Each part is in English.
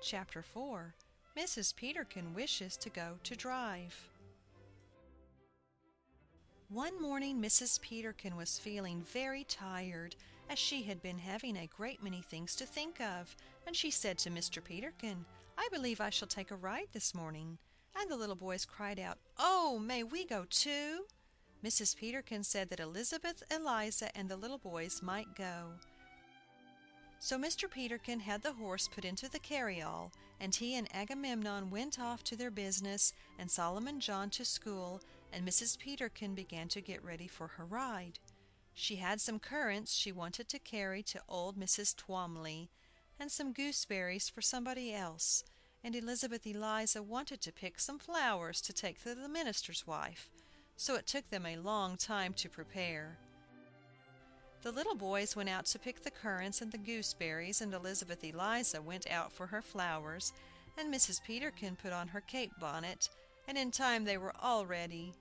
Chapter 4. Mrs. Peterkin wishes to go to drive. One morning Mrs. Peterkin was feeling very tired, as she had been having a great many things to think of, and she said to Mr. Peterkin, "I believe I shall take a ride this morning." And the little boys cried out, "Oh, may we go too?" Mrs. Peterkin said that Elizabeth Eliza and the little boys might go. So Mr. Peterkin had the horse put into the carryall, and he and Agamemnon went off to their business, and Solomon John to school, and Mrs. Peterkin began to get ready for her ride. She had some currants she wanted to carry to old Mrs. Twomley, and some gooseberries for somebody else, and Elizabeth Eliza wanted to pick some flowers to take to the minister's wife, so it took them a long time to prepare. The little boys went out to pick the currants and the gooseberries, and Elizabeth Eliza went out for her flowers, and Mrs. Peterkin put on her cape bonnet, and in time they were all ready.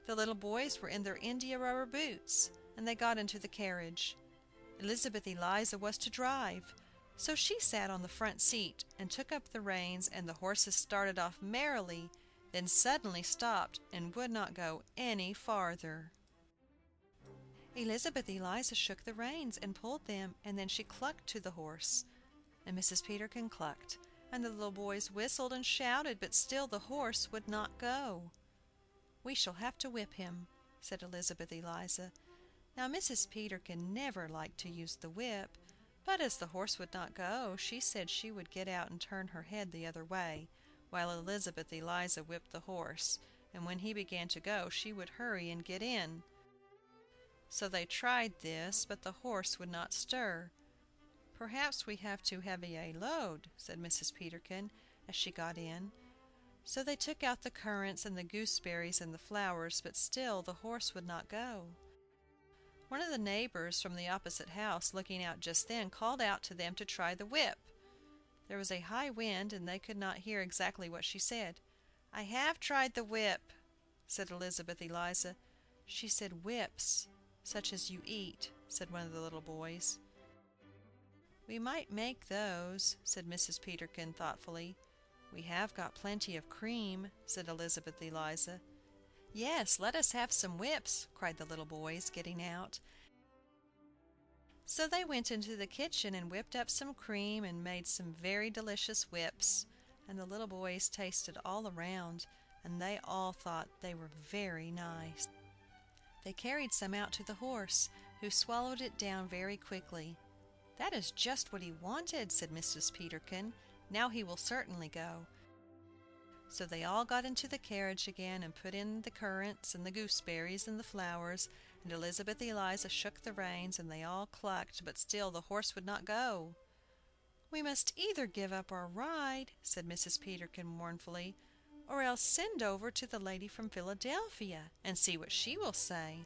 The little boys were in their india rubber boots, and they got into the carriage. Elizabeth Eliza was to drive, so she sat on the front seat and took up the reins, and the horses started off merrily, then suddenly stopped and would not go any farther. Elizabeth Eliza shook the reins and pulled them, and then she clucked to the horse, and Mrs. Peterkin clucked, and the little boys whistled and shouted, but still the horse would not go. "We shall have to whip him," said Elizabeth Eliza. Now Mrs. Peterkin never liked to use the whip, but as the horse would not go, she said she would get out and turn her head the other way, while Elizabeth Eliza whipped the horse, and when he began to go she would hurry and get in. So they tried this, but the horse would not stir. "Perhaps we have too heavy a load," said Mrs. Peterkin, as she got in. So they took out the currants and the gooseberries and the flowers, but still the horse would not go. One of the neighbors from the opposite house, looking out just then, called out to them to try the whip. There was a high wind, and they could not hear exactly what she said. "I have tried the whip," said Elizabeth Eliza. "She said whips, such as you eat," said one of the little boys. "We might make those," said Mrs. Peterkin, thoughtfully. "We have got plenty of cream," said Elizabeth Eliza. "Yes, let us have some whips," cried the little boys, getting out. So they went into the kitchen and whipped up some cream, and made some very delicious whips, and the little boys tasted all around, and they all thought they were very nice. They carried some out to the horse, who swallowed it down very quickly. "That is just what he wanted," said Mrs. Peterkin. "Now he will certainly go." So they all got into the carriage again, and put in the currants and the gooseberries and the flowers, and Elizabeth Eliza shook the reins, and they all clucked, but still the horse would not go. "We must either give up our ride," said Mrs. Peterkin, mournfully, "or else send over to the lady from Philadelphia, and see what she will say."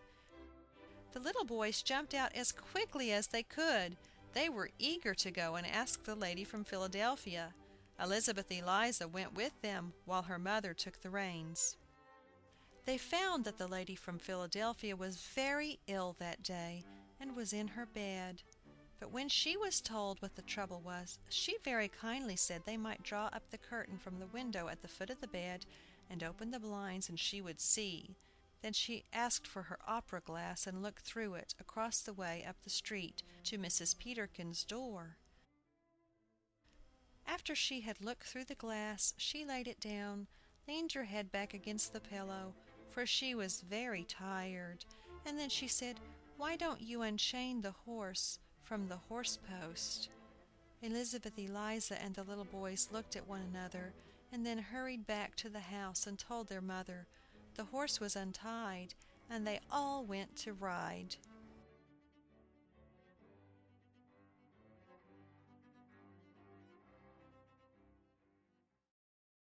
The little boys jumped out as quickly as they could. They were eager to go and ask the lady from Philadelphia. Elizabeth Eliza went with them, while her mother took the reins. They found that the lady from Philadelphia was very ill that day, and was in her bed. But when she was told what the trouble was, she very kindly said they might draw up the curtain from the window at the foot of the bed, and open the blinds, and she would see. Then she asked for her opera glass, and looked through it, across the way up the street, to Mrs. Peterkin's door. After she had looked through the glass, she laid it down, leaned her head back against the pillow, for she was very tired, and then she said, "Why don't you unchain the horse from the horse-post?" Elizabeth Eliza and the little boys looked at one another, and then hurried back to the house and told their mother. The horse was untied, and they all went to ride.